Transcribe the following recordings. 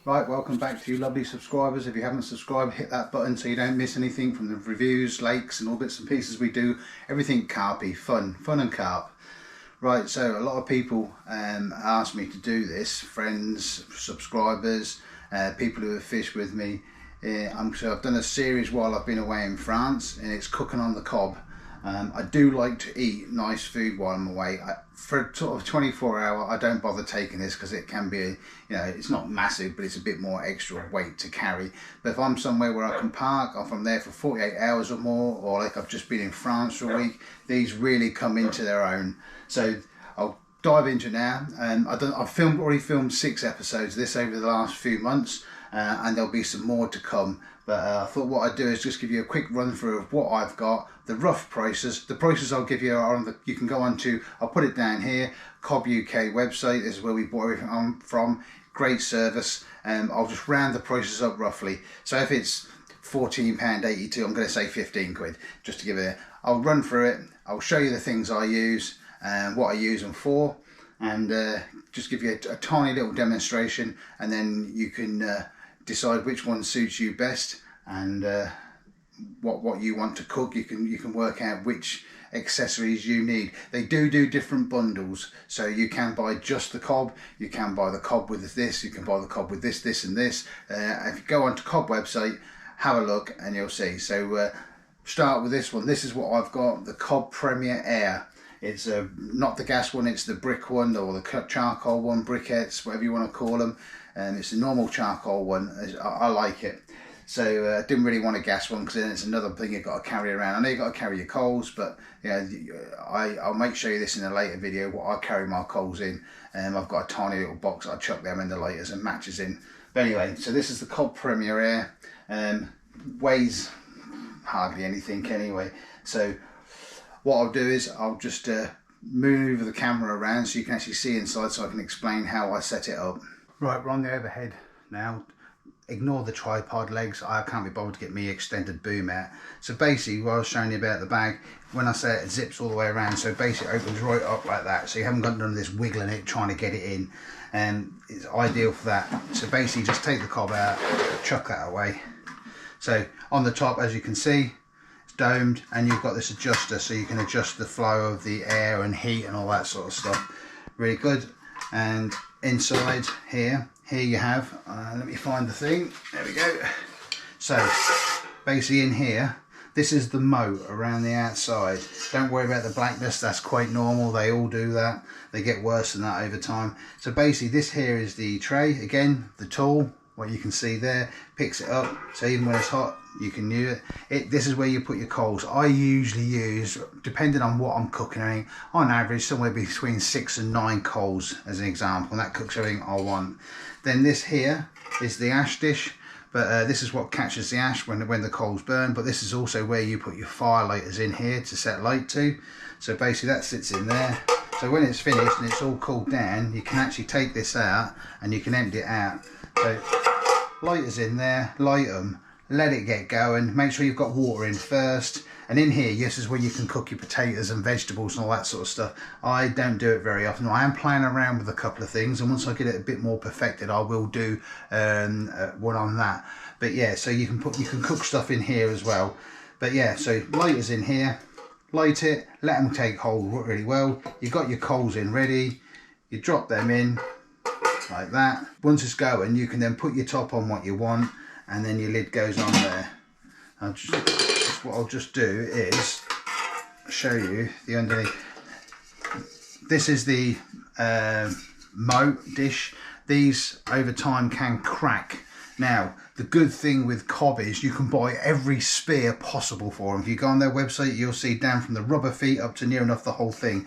Right, welcome back to you lovely subscribers. If you haven't subscribed, hit that button so you don't miss anything from the reviews, lakes and all bits and pieces we do. Everything carpy, fun and carp. Right, so a lot of people asked me to do this, friends, subscribers, people who have fished with me. So I've done a series while I've been away in France, and it's cooking on the Cobb. I do like to eat nice food while I'm away. For sort of 24-hour, I don't bother taking this because it can be, it's not massive, but it's a bit more extra weight to carry. But if I'm somewhere where I can park, if I'm there for 48 hours or more, or like I've just been in France for a week, these really come into their own. So I'll dive into now. I've already filmed 6 episodes of this over the last few months, and there'll be some more to come. But I thought what I'd do is just give you a quick run through of what I've got, the rough prices. The prices I'll give you are on you can go on to, I'll put it down here, Cobb UK website. This is where we bought everything from. Great service. I'll just round the prices up roughly. So if it's £14.82, I'm going to say 15 quid, just to give it. I'll run through it. I'll show you the things I use and what I use them for, and just give you a tiny little demonstration, and then you can decide which one suits you best, and what you want to cook. You can work out which accessories you need. They do different bundles, so you can buy just the Cobb, you can buy the Cobb with this, you can buy the Cobb with this and this. If you go onto Cobb website, have a look and you'll see. So start with this one. This is what I've got, the Cobb Premier Air. It's not the gas one, it's the brick one, or the charcoal one, briquettes, whatever you want to call them. It's the normal charcoal one. I like it. So I didn't really want a gas one, because then it's another thing you've got to carry around. I know you've got to carry your coals, but I'll make show you this in a later video, what I carry my coals in. I've got a tiny little box, I chuck them in the lighters and matches in. But anyway, so this is the Cobb Premier Air. Weighs hardly anything anyway. So what I'll do is I'll just move the camera around so you can actually see inside, so I can explain how I set it up. Right, we're on the overhead now. Ignore the tripod legs, I can't be bothered to get me extended boom out. So basically what I was showing you about the bag, when I say it zips all the way around, so basically it opens right up like that, so you haven't got none of this wiggling it trying to get it in, and it's ideal for that. So basically just take the Cobb out, chuck that away. So on the top, as you can see, it's domed, and you've got this adjuster so you can adjust the flow of the air and heat and all that sort of stuff. Really good. And inside here you have, let me find the thing, there we go. So basically in here, this is the moat around the outside. Don't worry about the blackness, that's quite normal, they all do that. They get worse than that over time. So basically this here is the tray, again, the tool, what you can see there, picks it up, so even when it's hot you can use it. This is where you put your coals. I usually use, depending on what I'm cooking, on average somewhere between 6 and 9 coals as an example, and that cooks everything I want. Then this here is the ash dish, but this is what catches the ash when the coals burn, but this is also where you put your fire lighters in here to set light to. So basically that sits in there. So when it's finished and it's all cooled down, you can actually take this out and you can empty it out. So lighters in there, light them, let it get going, make sure you've got water in first, and in here, this is where you can cook your potatoes and vegetables and all that sort of stuff. I don't do it very often. I am playing around with a couple of things, and once I get it a bit more perfected, I will do one on that. But yeah, so you can cook stuff in here as well. But yeah, so lighters in here, light it, let them take hold really well. You've got your coals in ready, you drop them in like that. Once it's going, you can then put your top on what you want, and then your lid goes on there. What I'll just do is show you the underneath. This is the moat dish. These over time can crack. Now the good thing with Cobb is you can buy every spear possible for them. If you go on their website, you'll see down from the rubber feet up to near enough the whole thing.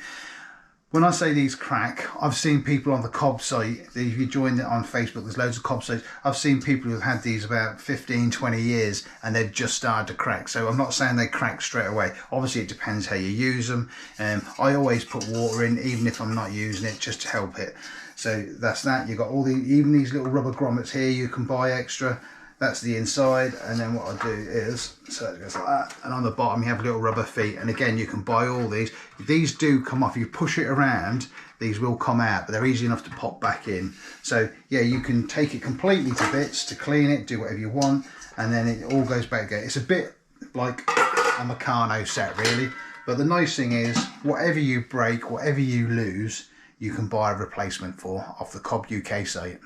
When I say these crack, I've seen people on the Cobb site, if you join it on Facebook, there's loads of Cobb sites. I've seen people who've had these about 15, 20 years and they've just started to crack. So I'm not saying they crack straight away. Obviously it depends how you use them. I always put water in, even if I'm not using it, just to help it. So that's that. You've got all even these little rubber grommets here you can buy extra. That's the inside, and then what I'll do is, so it goes like that, and on the bottom you have little rubber feet, and again you can buy all these. These do come off, you push it around, these will come out, but they're easy enough to pop back in. So yeah, you can take it completely to bits to clean it, do whatever you want, and then it all goes back again. It's a bit like a Meccano set really, but the nice thing is whatever you break, whatever you lose, you can buy a replacement for off the Cobb UK site.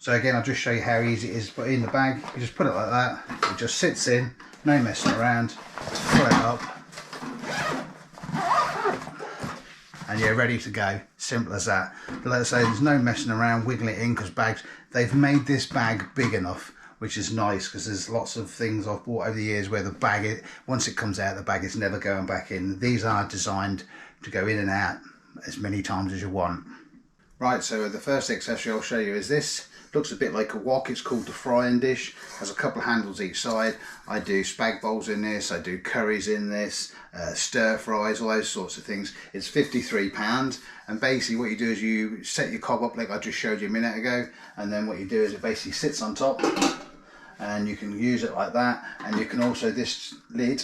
So again, I'll just show you how easy it is to put in the bag. You just put it like that, it just sits in, no messing around, pull it up, and you're ready to go. Simple as that. But like I say, there's no messing around, wiggling it in, because bags, they've made this bag big enough, which is nice, because there's lots of things I've bought over the years where the bag, once it comes out, the bag is never going back in. These are designed to go in and out as many times as you want. Right, so the first accessory I'll show you is this. Looks a bit like a wok. It's called the frying dish. Has a couple of handles each side. I do spag bowls in this, I do curries in this, stir fries, all those sorts of things. It's £53, and basically what you do is you set your cob up like I just showed you a minute ago, and then what you do is it basically sits on top, and you can use it like that, and you can also, this lid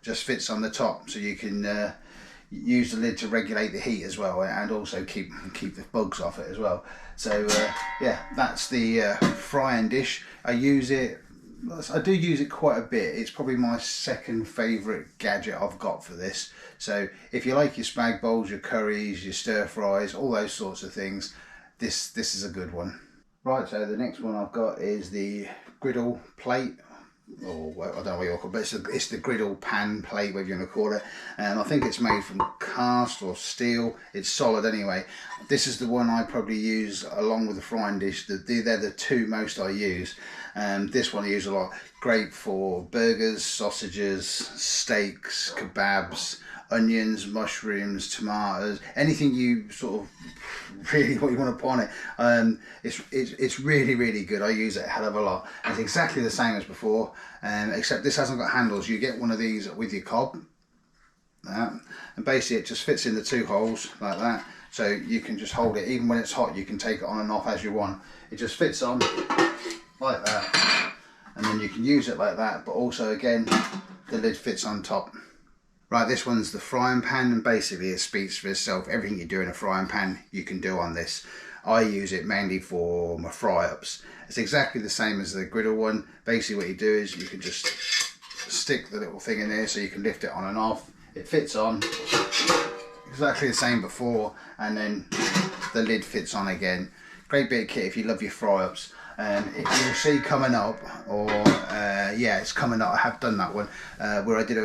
just fits on the top, so you can use the lid to regulate the heat as well, and also keep the bugs off it as well. So yeah, that's the frying dish. I do use it quite a bit. It's probably my second favourite gadget I've got for this. So if you like your spag bowls, your curries, your stir fries, all those sorts of things, this is a good one. Right, so the next one I've got is the griddle plate, or I don't know what you call it, but it's the griddle pan plate, whatever you want to call it. I think it's made from cast or steel. It's solid anyway. This is the one I probably use along with the frying dish. They're the two most I use. This one I use a lot. Great for burgers, sausages, steaks, kebabs, onions, mushrooms, tomatoes, anything you sort of really what you want to put on it. It's really good. I use it a hell of a lot. It's exactly the same as before, except this hasn't got handles. You get one of these with your cob, and basically it just fits in the two holes like that, so you can just hold it. Even when it's hot, you can take it on and off as you want. It just fits on like that, and then you can use it like that, but also again the lid fits on top. Right, this one's the frying pan, and basically it speaks for itself. Everything you do in a frying pan, you can do on this. I use it mainly for my fry-ups. It's exactly the same as the griddle one. Basically what you do is you can just stick the little thing in there so you can lift it on and off. It fits on, exactly the same before, and then the lid fits on again. Great bit of kit if you love your fry-ups. You'll see coming up, or yeah, it's coming up. I have done that one where I did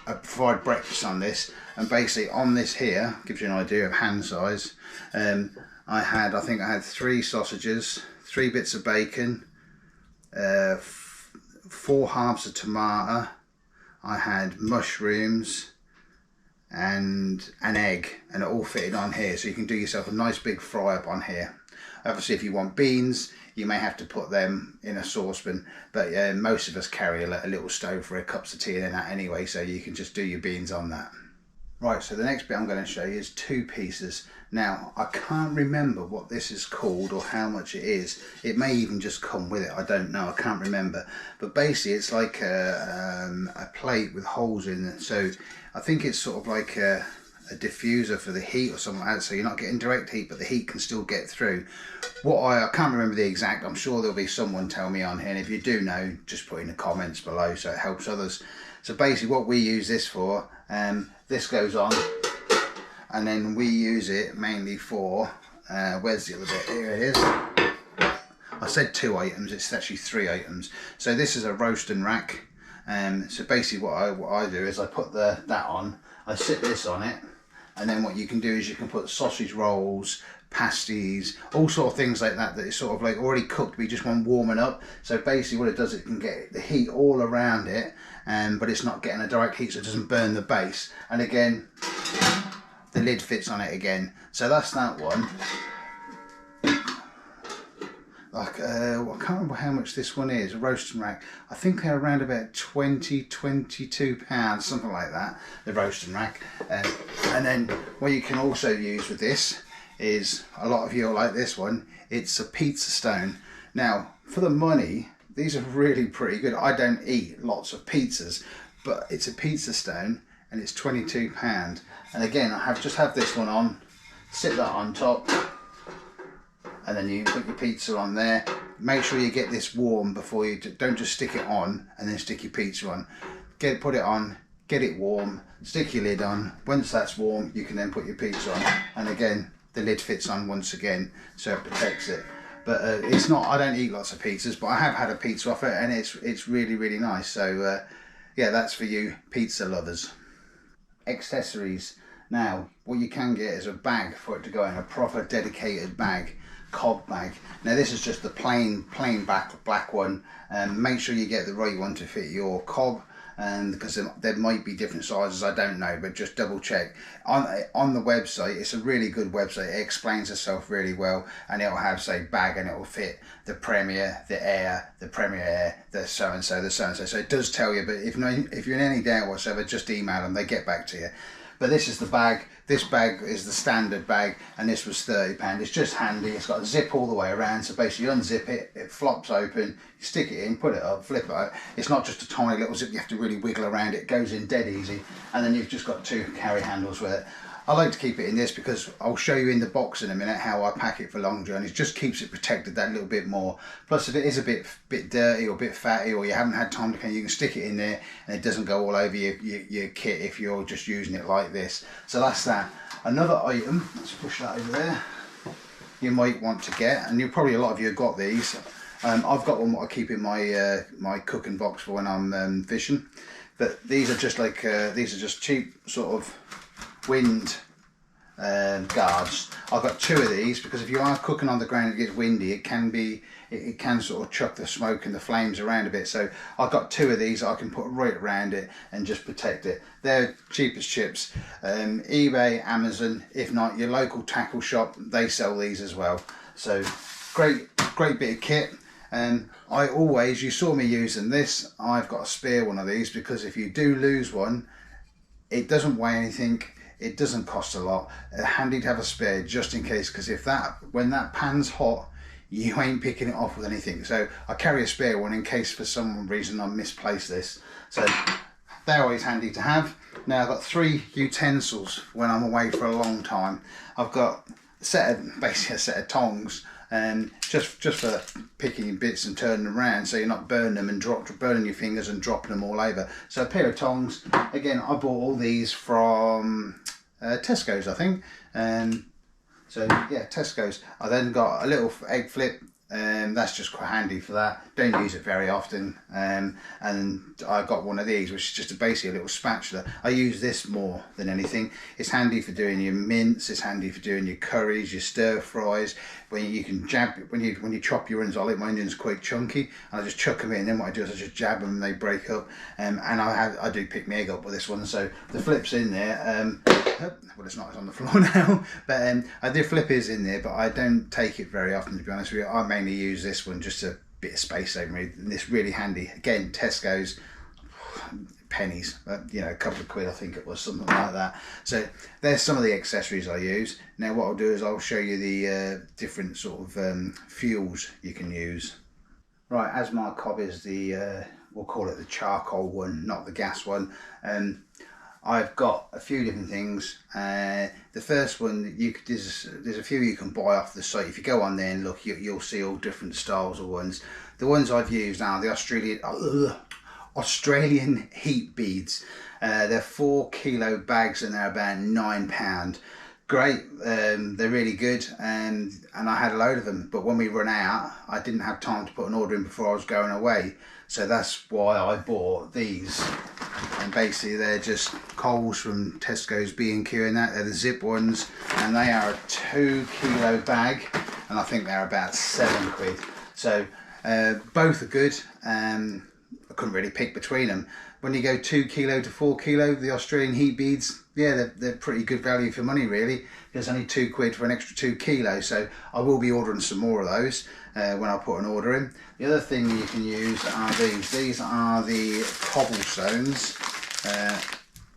I provide breakfast on this, and basically on this here gives you an idea of hand size. I think I had 3 sausages, 3 bits of bacon, 4 halves of tomato, I had mushrooms and an egg, and it all fitted on here, so you can do yourself a nice big fry up on here. Obviously if you want beans, you may have to put them in a saucepan, but most of us carry a little stove for a cups of tea and that anyway, so you can just do your beans on that. Right, so the next bit I'm going to show you is 2 pieces. Now, I can't remember what this is called or how much it is. It may even just come with it, I don't know, I can't remember. But basically it's like a plate with holes in it, so I think it's sort of like a diffuser for the heat or something like that, so you're not getting direct heat, but the heat can still get through. I can't remember the exact, I'm sure there'll be someone tell me on here, and if you do know, just put in the comments below so it helps others. So basically what we use this for, this goes on, and then we use it mainly for, where's the other bit, here it is. I said 2 items, it's actually 3 items. So this is a roasting rack, so basically what I do is I put that on, I sit this on it, and then what you can do is you can put sausage rolls, pasties, all sort of things like that is sort of like already cooked, we just want warming up. So basically what it does, it can get the heat all around it, but it's not getting a direct heat, so it doesn't burn the base. And again, the lid fits on it again. So that's that one. Like I can't remember how much this one is, a roasting rack. I think they're around about 22 pounds, something like that, the roasting rack. And then what you can also use with this is, a lot of you will like this one, it's a pizza stone. Now for the money, these are really pretty good. I don't eat lots of pizzas, but it's a pizza stone and it's £22. And again, I just have this one on, sit that on top, and then you put your pizza on there. Make sure you get this warm before you, don't just stick it on and then stick your pizza on. Put it on, get it warm, stick your lid on. Once that's warm, you can then put your pizza on. And again, the lid fits on once again, so it protects it. But it's not, I don't eat lots of pizzas, but I have had a pizza off it and it's really, really nice. So yeah, that's for you pizza lovers. Accessories. Now, what you can get is a bag for it to go in, a proper dedicated bag. Cobb bag. Now this is just the plain black one. Make sure you get the right one to fit your cob, because there might be different sizes, I don't know, but just double check. On the website, it's a really good website, it explains itself really well, and it'll have, say, bag, and it'll fit the Premier, the Air, the Premier Air, the so-and-so, the so-and-so. So it does tell you, but if you're in any doubt whatsoever, just email them, they get back to you. But this is the bag. This bag is the standard bag, and this was £30. It's just handy. It's got a zip all the way around, so basically you unzip it, it flops open, you stick it in, put it up, flip it out. It's not just a tiny little zip, you have to really wiggle around it. It goes in dead easy, and then you've just got 2 carry handles with it. I like to keep it in this because I'll show you in the box in a minute how I pack it for long journeys. Just keeps it protected that little bit more. Plus, if it is a bit dirty or a bit fatty, or you haven't had time to clean, you can stick it in there and it doesn't go all over your kit if you're just using it like this. So that's that. Another item, let's push that over there, you might want to get, and a lot of you have got these. I've got one that I keep in my my cooking box for when I'm fishing. But these are just like these are just cheap sort of wind guards. I've got 2 of these because if you are cooking on the ground and it gets windy, it can sort of chuck the smoke and the flames around a bit. So I've got 2 of these I can put right around it and just protect it. They're cheap as chips. eBay, Amazon, if not your local tackle shop, they sell these as well. So great bit of kit. And you saw me using this. I've got a spare one of these because if you do lose one, it doesn't weigh anything. It doesn't cost a lot. Handy to have a spare just in case, because when that pan's hot, you ain't picking it off with anything. So I carry a spare one in case for some reason I misplace this. So they're always handy to have. Now I've got 3 utensils when I'm away for a long time. I've got basically a set of tongs, just for picking bits and turning them around, so you're not burning them and burning your fingers and dropping them all over. So a pair of tongs. Again, I bought all these from Tesco's, I think. So yeah, Tesco's. I then got a little egg flip. That's just quite handy for that. Don't use it very often. And I got one of these, which is just basically a little spatula. I use this more than anything. It's handy for doing your mince. It's handy for doing your curries, your stir fries. When you can jab, when you chop your onions, I like my onions quite chunky, and I just chuck them in. Then what I do is I just jab them and they break up. And I do pick my egg up with this one. So the flip's in there. Well, it's not, it's on the floor now, but the flip is in there, but I don't take it very often, to be honest with you. I mainly use this one just a bit of space saving, and it's really handy. Again, Tesco's, pennies, but a couple of quid, I think it was, something like that. So there's some of the accessories I use. Now what I'll do is I'll show you the different sort of fuels you can use. Right, as my cob is the we'll call it the charcoal one, not the gas one. I've got a few different things. The first one, there's a few you can buy off the site. If you go on there and look, you'll see all different styles of ones. The ones I've used are the Australian heat beads. They're 4 kilo bags and they're about £9. Great, they're really good, and I had a load of them, but when we run out, I didn't have time to put an order in before I was going away. So that's why I bought these. And basically they're just Coles from Tesco's B&Q and that. They're the zip ones, and they are a 2 kilo bag, and I think they're about £7. So both are good. I couldn't really pick between them. When you go 2 kilo to 4 kilo, the Australian heat beads, yeah, they're pretty good value for money, really. There's only £2 for an extra 2 kilos, so I will be ordering some more of those when I put an order in. The other thing you can use are these. These are the cobblestones.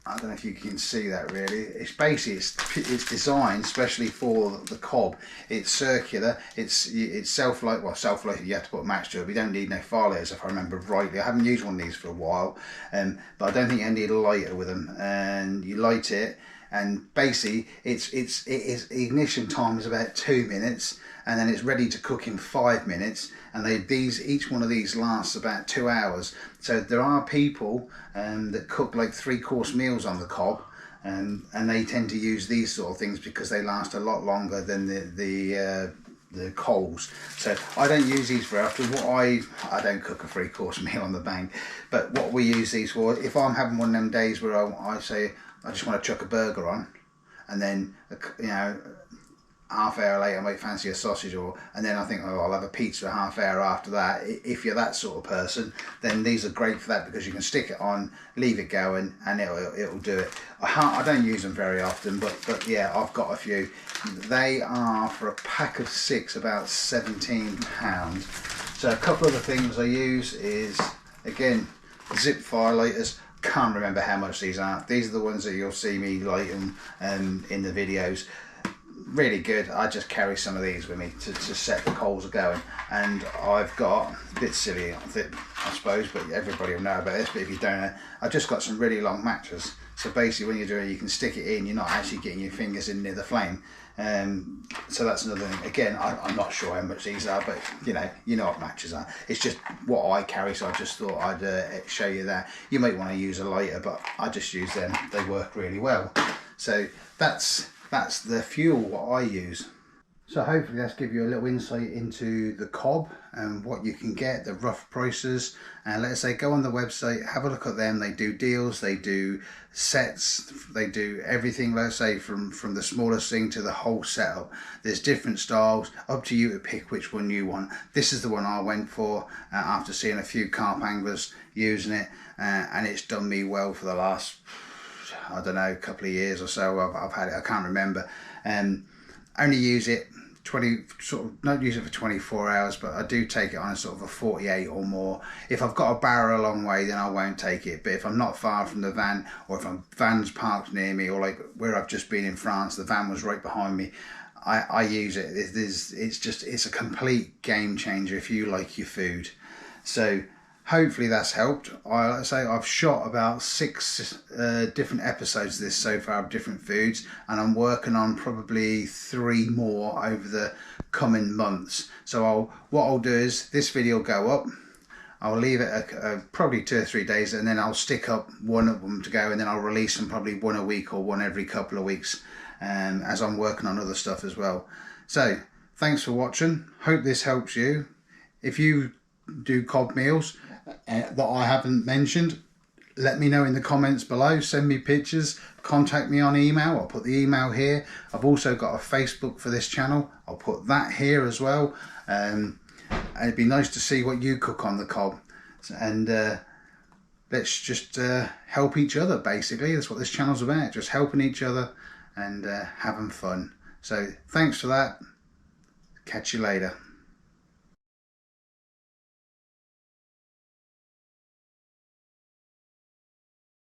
I don't know if you can see that really. It's basically it's designed especially for the Cobb. It's circular. It's self-light. Well, self-light. You have to put a match to it. We don't need no fire lighters, if I remember rightly. I haven't used one of these for a while, but I don't think you need a lighter with them. And you light it, and basically its ignition time is about 2 minutes, and then it's ready to cook in 5 minutes. And each one of these lasts about 2 hours. So there are people that cook like 3-course meals on the Cobb, and they tend to use these sort of things because they last a lot longer than the coals. So I don't use these very often. I don't cook a 3-course meal on the bank, but what we use these for, if I'm having one of them days where I say I just want to chuck a burger on, and then half hour later I might fancy a sausage, and then I think, oh, I'll have a pizza a half hour after that. If you're that sort of person, then these are great for that, because you can stick it on, leave it going, and it'll do it. I don't use them very often, but yeah, I've got a few. They are, for a pack of 6, about £17. So a couple of the things I use is, again, zip fire lighters. Can't remember how much these are. These are the ones that you'll see me lighting in the videos. Really good. I just carry some of these with me to set the coals going. And I've got, a bit silly I suppose, but everybody will know about this, but if you don't know, I've just got some really long matches. So basically when you're doing it, you can stick it in, you're not actually getting your fingers in near the flame. So that's another thing. Again, I'm not sure how much these are, but you know what matches are. It's just what I carry, so I just thought I'd show you that. You might want to use a lighter, but I just use them. They work really well. So that's the fuel what I use. So hopefully that's give you a little insight into the Cobb and what you can get, the rough prices. And let's say go on the website, have a look at them. They do deals, they do sets, they do everything, let's say from the smallest thing to the whole setup. There's different styles, up to you to pick which one you want. This is the one I went for after seeing a few carp anglers using it, and it's done me well for the last, I don't know, couple of years or so. I've had it, I can't remember. Only use it not use it for 24 hours, but I do take it on a sort of a 48 or more. If I've got a barrow a long way, then I won't take it. But if I'm not far from the van, or if van's parked near me, or like where I've just been in France, the van was right behind me, I use it. It's a complete game changer if you like your food. So hopefully that's helped. Like I say, I've shot about 6 different episodes of this so far of different foods, and I'm working on probably 3 more over the coming months. So what I'll do is this video will go up, I'll leave it probably 2 or 3 days, and then I'll stick up one of them to go, and then I'll release them probably one a week or one every couple of weeks, as I'm working on other stuff as well. So thanks for watching. Hope this helps you. If you do Cobb meals that I haven't mentioned, let me know in the comments below. Send me pictures, contact me on email. I'll put the email here. I've also got a Facebook for this channel. I'll put that here as well. And it'd be nice to see what you cook on the Cobb, and let's just help each other. Basically, that's what this channel's about, just helping each other and having fun. So thanks for that. Catch you later.